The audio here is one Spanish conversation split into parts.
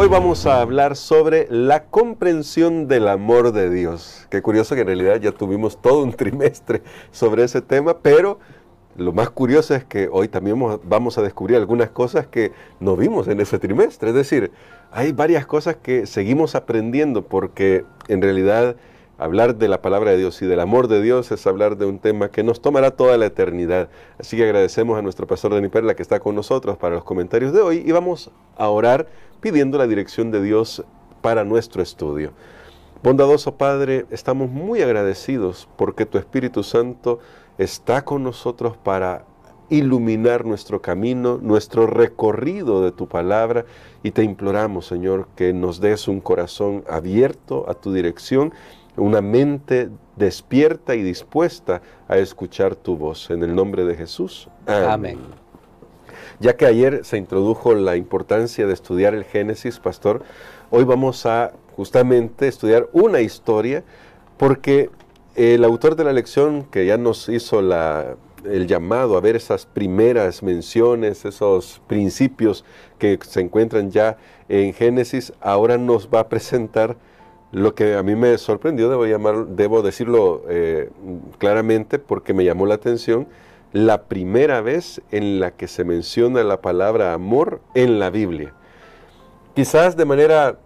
Hoy vamos a hablar sobre la comprensión del amor de Dios. Qué curioso que en realidad ya tuvimos todo un trimestre sobre ese tema, pero lo más curioso es que hoy también vamos a descubrir algunas cosas que no vimos en ese trimestre. Es decir, hay varias cosas que seguimos aprendiendo porque en realidad hablar de la palabra de Dios y del amor de Dios es hablar de un tema que nos tomará toda la eternidad. Así que agradecemos a nuestro pastor Dani Perla que está con nosotros para los comentarios de hoy y vamos a orar pidiendo la dirección de Dios para nuestro estudio. Bondadoso Padre, estamos muy agradecidos porque tu Espíritu Santo está con nosotros para iluminar nuestro camino, nuestro recorrido de tu palabra, y te imploramos, Señor, que nos des un corazón abierto a tu dirección, una mente despierta y dispuesta a escuchar tu voz. En el nombre de Jesús. Amén. Amén. Ya que ayer se introdujo la importancia de estudiar el Génesis, pastor, hoy vamos a justamente estudiar una historia, porque el autor de la lección que ya nos hizo el llamado a ver esas primeras menciones, esos principios que se encuentran ya en Génesis, ahora nos va a presentar lo que a mí me sorprendió, debo decirlo claramente porque me llamó la atención, la primera vez en la que se menciona la palabra amor en la Biblia. Quizás de manera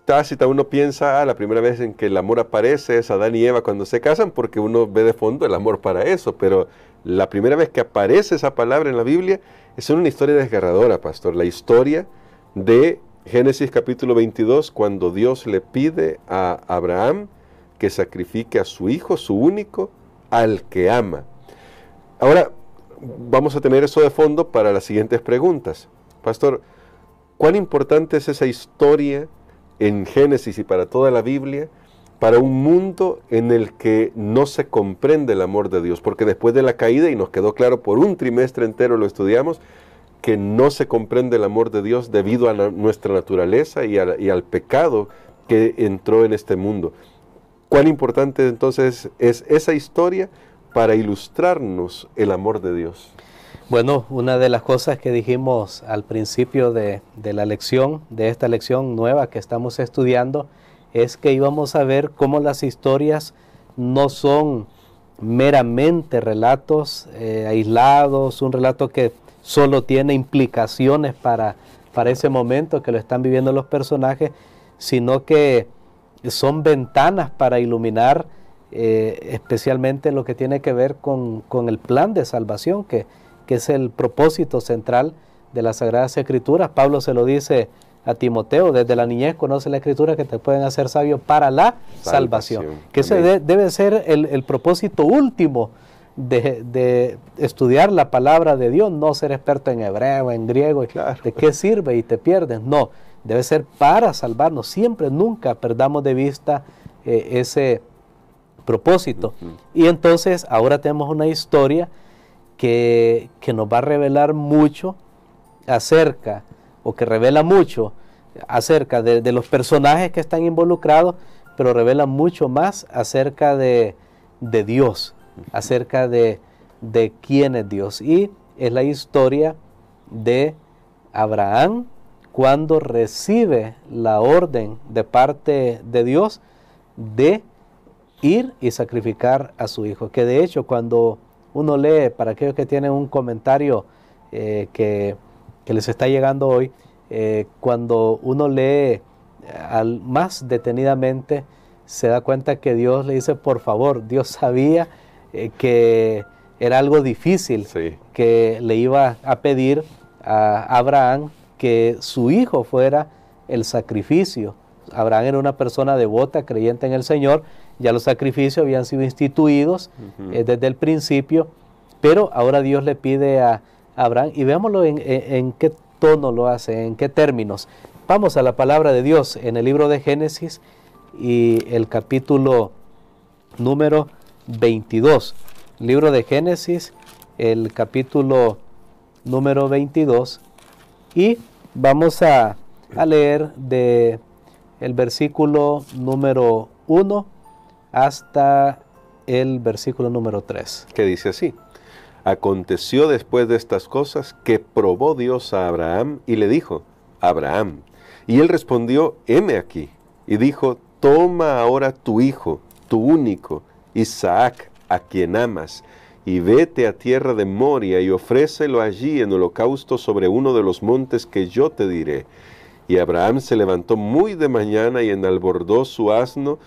tácita uno piensa, la primera vez en que el amor aparece es Adán y Eva cuando se casan, porque uno ve de fondo el amor para eso, pero la primera vez que aparece esa palabra en la Biblia es en una historia desgarradora, pastor, la historia de Génesis capítulo 22, cuando Dios le pide a Abraham que sacrifique a su hijo, su único, al que ama. Ahora, vamos a tener eso de fondo para las siguientes preguntas. Pastor, ¿cuán importante es esa historia en Génesis y para toda la Biblia para un mundo en el que no se comprende el amor de Dios? Porque después de la caída, y nos quedó claro por un trimestre entero lo estudiamos, que no se comprende el amor de Dios debido a nuestra naturaleza y al pecado que entró en este mundo. ¿Cuán importante entonces es esa historia para ilustrarnos el amor de Dios? Bueno, una de las cosas que dijimos al principio de la lección, de esta lección nueva que estamos estudiando, es que íbamos a ver cómo las historias no son meramente relatos aislados, un relato que solo tiene implicaciones para ese momento que lo están viviendo los personajes, sino que son ventanas para iluminar especialmente lo que tiene que ver con el plan de salvación, que es el propósito central de las Sagradas Escrituras. Pablo se lo dice a Timoteo: desde la niñez conoce la Escritura que te pueden hacer sabio para la salvación. Que ese debe ser el propósito último de estudiar la palabra de Dios, no ser experto en hebreo, en griego, claro. ¿De qué sirve y te pierdes? No, debe ser para salvarnos. Siempre, nunca perdamos de vista ese propósito. Y entonces ahora tenemos una historia que nos va a revelar mucho acerca, o que revela mucho acerca de los personajes que están involucrados, pero revela mucho más acerca de Dios, acerca de quién es Dios. Y es la historia de Abraham cuando recibe la orden de parte de Dios de ir y sacrificar a su hijo. Que de hecho, cuando uno lee, para aquellos que tienen un comentario que les está llegando hoy, cuando uno lee más detenidamente, se da cuenta que Dios le dice, por favor. Dios sabía que era algo difícil, sí, que le iba a pedir a Abraham que su hijo fuera el sacrificio. Abraham era una persona devota, creyente en el Señor. Ya los sacrificios habían sido instituidos desde el principio, pero ahora Dios le pide a Abraham, y veámoslo en qué tono lo hace, en qué términos. Vamos a la palabra de Dios en el libro de Génesis y el capítulo número 22. Libro de Génesis, el capítulo número 22, y vamos a leer de el versículo número 1 hasta el versículo número 3. Que dice así: Aconteció después de estas cosas que probó Dios a Abraham y le dijo, Abraham. Y él respondió, heme aquí. Y dijo, toma ahora tu hijo, tu único, Isaac, a quien amas, y vete a tierra de Moria y ofrécelo allí en holocausto sobre uno de los montes que yo te diré. Y Abraham se levantó muy de mañana y enalbardó su asno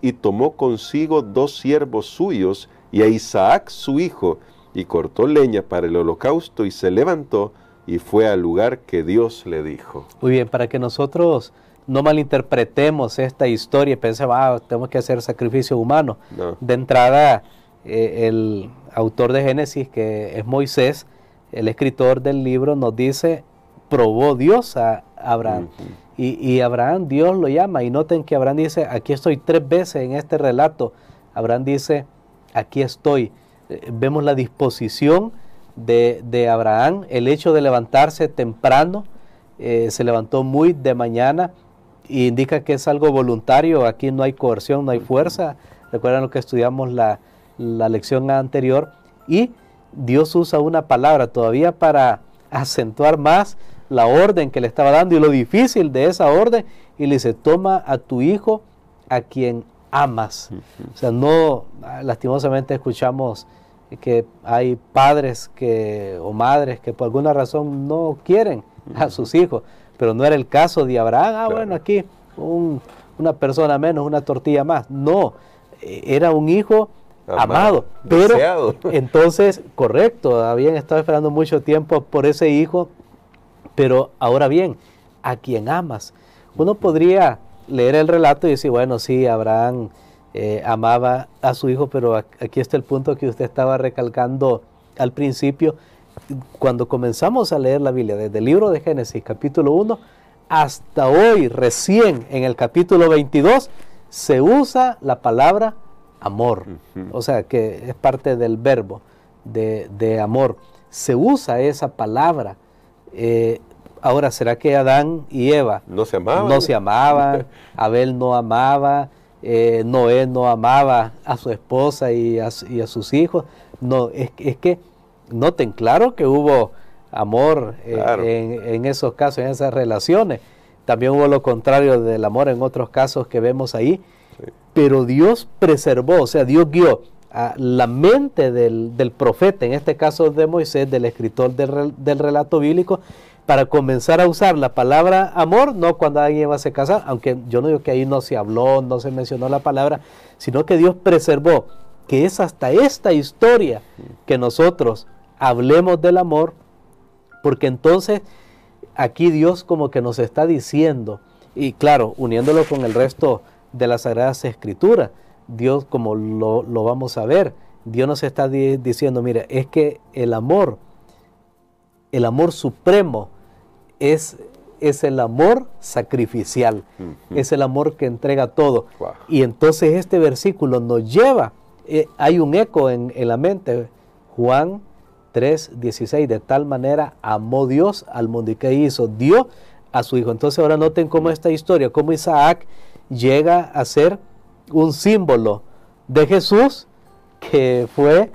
y tomó consigo 2 siervos suyos y a Isaac su hijo, y cortó leña para el holocausto y se levantó y fue al lugar que Dios le dijo. Muy bien, para que nosotros no malinterpretemos esta historia y pensemos, tenemos que hacer sacrificio humano. No. De entrada, el autor de Génesis, que es Moisés, el escritor del libro, nos dice, probó Dios a Abraham. Y Abraham, Dios lo llama. Y noten que Abraham dice, aquí estoy 3 veces en este relato. Abraham dice, aquí estoy. Vemos la disposición de Abraham, el hecho de levantarse temprano, se levantó muy de mañana, y indica que es algo voluntario. Aquí no hay coerción, no hay fuerza. Recuerdan lo que estudiamos la lección anterior. Y Dios usa una palabra todavía para acentuar más la orden que le estaba dando y lo difícil de esa orden. Y le dice, toma a tu hijo a quien amas. O sea, no, lastimosamente escuchamos que hay padres o madres que por alguna razón no quieren a sus hijos. Pero no era el caso de Abraham. Claro. Bueno, aquí una persona menos, una tortilla más. No, era un hijo amado. Pero deseado. entonces, correcto, habían estado esperando mucho tiempo por ese hijo. Pero ahora bien, a quien amas. Uno podría leer el relato y decir, bueno, sí, Abraham amaba a su hijo, pero aquí está el punto que usted estaba recalcando al principio. Cuando comenzamos a leer la Biblia, desde el libro de Génesis, capítulo 1, hasta hoy, recién en el capítulo 22, se usa la palabra amor. O sea, que es parte del verbo de amor. Se usa esa palabra. Ahora, ¿será que Adán y Eva no se amaban? No se amaban, Abel no amaba, Noé no amaba a su esposa y a sus hijos? No, es que noten, claro que hubo amor Claro. en esos casos, en esas relaciones. También hubo lo contrario del amor en otros casos que vemos ahí. Sí. Pero Dios preservó, o sea, Dios guió a la mente del profeta, en este caso de Moisés, del escritor del relato bíblico, para comenzar a usar la palabra amor, no cuando alguien va a se casar, aunque yo no digo que ahí no se habló, no se mencionó la palabra, sino que Dios preservó, que es hasta esta historia que nosotros hablemos del amor, porque entonces aquí Dios como que nos está diciendo, y claro, uniéndolo con el resto de las Sagradas Escrituras, Dios, como lo vamos a ver, Dios nos está diciendo, mira, es que el amor supremo es el amor sacrificial, es el amor que entrega todo. Wow. Y entonces este versículo nos lleva, hay un eco en la mente, Juan 3:16, de tal manera amó Dios al mundo, y que hizo, dio a su hijo. Entonces ahora noten cómo esta historia, cómo Isaac llega a ser un símbolo de Jesús, que fue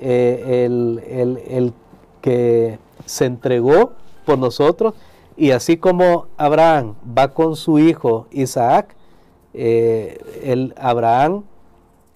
el que se entregó por nosotros. Y así como Abraham va con su hijo Isaac, Abraham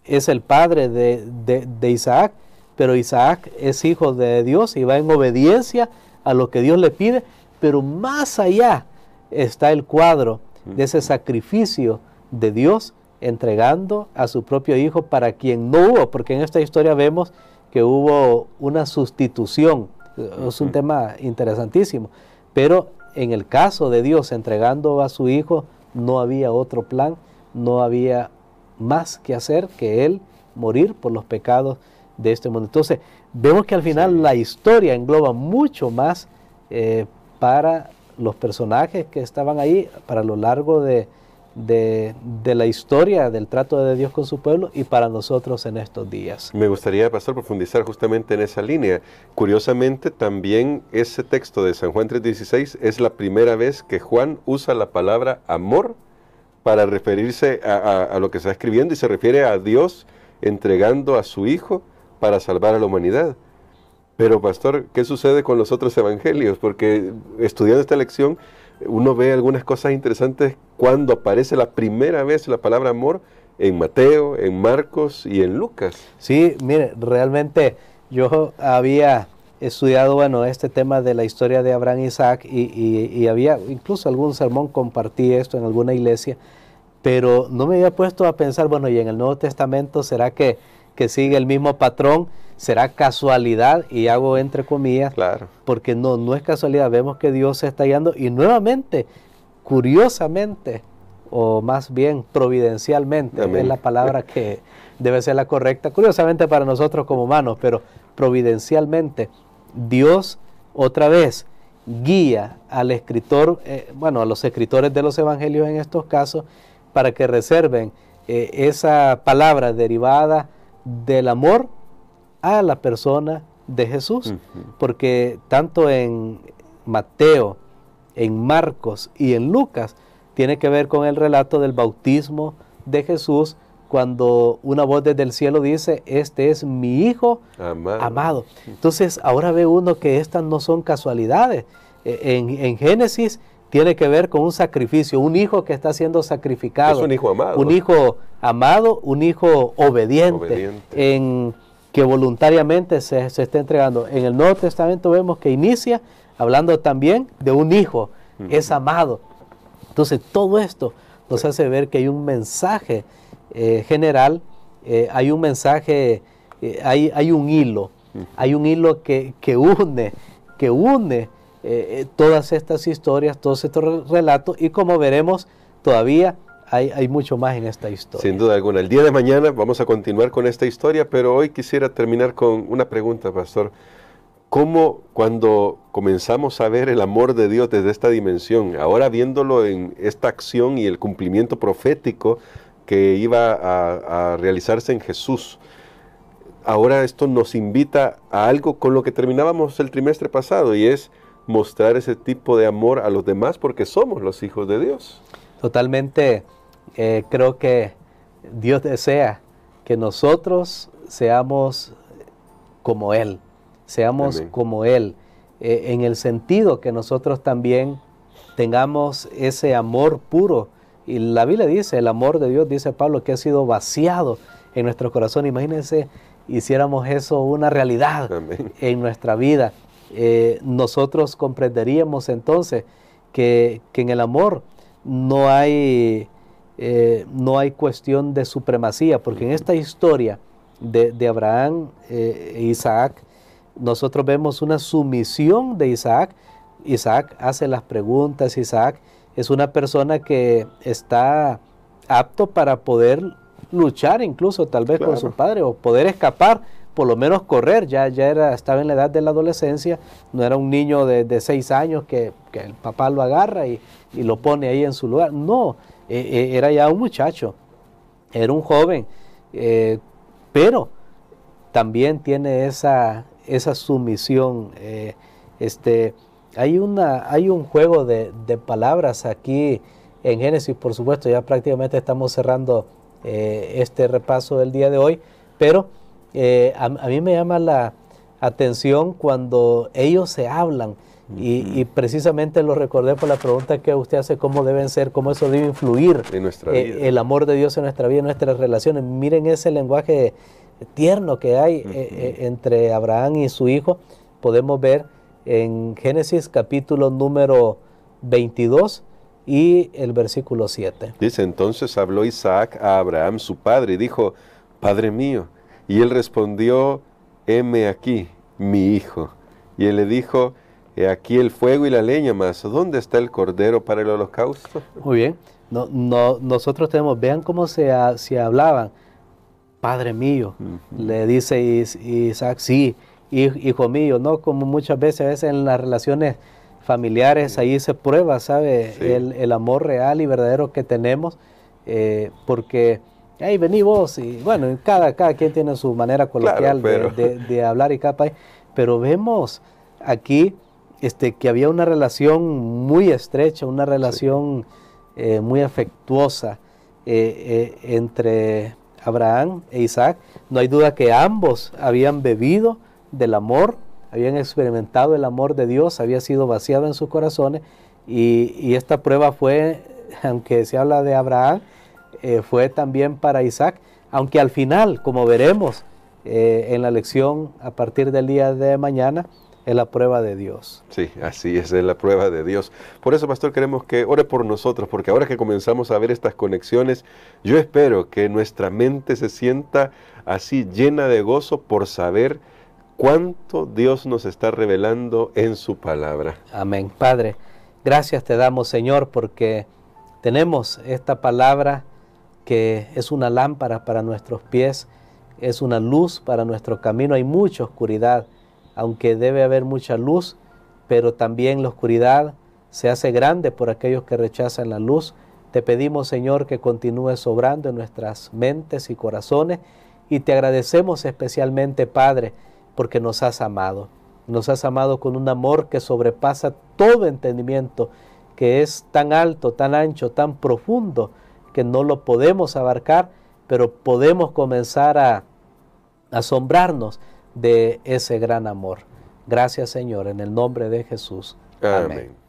es el padre de Isaac, pero Isaac es hijo de Dios y va en obediencia a lo que Dios le pide. Pero más allá está el cuadro de ese sacrificio de Dios entregando a su propio hijo para quien no hubo, porque en esta historia vemos que hubo una sustitución. Es un tema interesantísimo, pero en el caso de Dios entregando a su hijo, no había otro plan, no había más que hacer que él morir por los pecados de este mundo. Entonces vemos que al final la historia engloba mucho más para los personajes que estaban ahí para lo largo de la historia del trato de Dios con su pueblo y para nosotros en estos días. Me gustaría, pastor, profundizar justamente en esa línea. Curiosamente, también ese texto de San Juan 3:16 es la primera vez que Juan usa la palabra amor para referirse a lo que está escribiendo, y se refiere a Dios entregando a su hijo para salvar a la humanidad. Pero pastor, ¿qué sucede con los otros evangelios? Porque estudiando esta lección, uno ve algunas cosas interesantes cuando aparece la primera vez la palabra amor en Mateo, en Marcos y en Lucas. Sí, mire, realmente yo había estudiado, bueno, este tema de la historia de Abraham y Isaac y había incluso algún sermón, compartí esto en alguna iglesia, pero no me había puesto a pensar, bueno, y en el Nuevo Testamento, ¿será que sigue el mismo patrón? ¿Será casualidad? Y hago entre comillas, Claro. porque no es casualidad, vemos que Dios se está guiando y nuevamente, curiosamente, o más bien providencialmente, Amén. es la palabra que debe ser la correcta, curiosamente para nosotros como humanos, pero providencialmente, Dios otra vez guía al escritor, bueno, a los escritores de los evangelios en estos casos, para que reserven esa palabra derivada del amor a la persona de Jesús, porque tanto en Mateo, en Marcos y en Lucas tiene que ver con el relato del bautismo de Jesús, cuando una voz desde el cielo dice, este es mi Hijo amado. Entonces ahora ve uno que estas no son casualidades. En Génesis tiene que ver con un sacrificio, un hijo que está siendo sacrificado. Es un hijo amado. Un hijo amado, un hijo obediente. En que voluntariamente se está entregando. En el Nuevo Testamento vemos que inicia hablando también de un hijo, es amado. Entonces todo esto nos hace ver que hay un mensaje general, hay un mensaje, hay un hilo que une todas estas historias, todos estos relatos, y como veremos todavía hay mucho más en esta historia. Sin duda alguna. El día de mañana vamos a continuar con esta historia, pero hoy quisiera terminar con una pregunta, pastor. ¿Cómo cuando comenzamos a ver el amor de Dios desde esta dimensión, ahora viéndolo en esta acción y el cumplimiento profético que iba a realizarse en Jesús, ahora esto nos invita a algo con lo que terminábamos el trimestre pasado, y es mostrar ese tipo de amor a los demás porque somos los hijos de Dios? Totalmente, creo que Dios desea que nosotros seamos como Él, seamos Amén. como Él, en el sentido que nosotros también tengamos ese amor puro. Y la Biblia dice, el amor de Dios, dice Pablo, que ha sido vaciado en nuestro corazón. Imagínense, hiciéramos eso una realidad Amén. en nuestra vida. Nosotros comprenderíamos entonces que en el amor no hay cuestión de supremacía, porque en esta historia de Abraham e Isaac, nosotros vemos una sumisión de Isaac. Isaac hace las preguntas, Isaac es una persona que está apto para poder luchar incluso tal vez con su padre, o poder escapar, por lo menos correr. Estaba en la edad de la adolescencia, no era un niño de 6 años que el papá lo agarra y lo pone ahí en su lugar. No, era ya un muchacho, era un joven, pero también tiene esa sumisión. Hay un juego de palabras aquí en Génesis, por supuesto. Ya prácticamente estamos cerrando este repaso del día de hoy, pero a mí me llama la atención cuando ellos se hablan, y precisamente lo recordé por la pregunta que usted hace, cómo deben ser, cómo eso debe influir en nuestra vida. El amor de Dios en nuestra vida, en nuestras relaciones. Miren ese lenguaje tierno que hay entre Abraham y su hijo. Podemos ver en Génesis capítulo número 22 y el versículo 7. Dice, entonces habló Isaac a Abraham su padre y dijo, Padre mío. Y él respondió, heme aquí, mi hijo. Y él le dijo, he aquí el fuego y la leña, mas ¿dónde está el cordero para el holocausto? Muy bien. Nosotros vean cómo se hablaban. Padre mío, le dice Isaac, sí, hijo mío, ¿no? Como muchas veces en las relaciones familiares, ahí se prueba, ¿sabe? Sí. El amor real y verdadero que tenemos, porque, hey, vení vos, y bueno, cada quien tiene su manera coloquial, claro, de hablar y capa, pero vemos aquí que había una relación muy estrecha, una relación muy afectuosa entre Abraham e Isaac. No hay duda que ambos habían bebido del amor, habían experimentado el amor de Dios, había sido vaciado en sus corazones, y esta prueba fue, aunque se habla de Abraham, fue también para Isaac, aunque al final, como veremos en la lección a partir del día de mañana, es la prueba de Dios. Sí, así es la prueba de Dios. Por eso, pastor, queremos que ore por nosotros, porque ahora que comenzamos a ver estas conexiones, yo espero que nuestra mente se sienta así llena de gozo por saber cuánto Dios nos está revelando en su palabra. Amén. Padre, gracias te damos, Señor, porque tenemos esta palabra que es una lámpara para nuestros pies, es una luz para nuestro camino. Hay mucha oscuridad, aunque debe haber mucha luz, pero también la oscuridad se hace grande por aquellos que rechazan la luz. Te pedimos, Señor, que continúes obrando en nuestras mentes y corazones, y te agradecemos especialmente, Padre, porque nos has amado. Nos has amado con un amor que sobrepasa todo entendimiento, que es tan alto, tan ancho, tan profundo, que no lo podemos abarcar, pero podemos comenzar a asombrarnos de ese gran amor. Gracias, Señor, en el nombre de Jesús. Amén.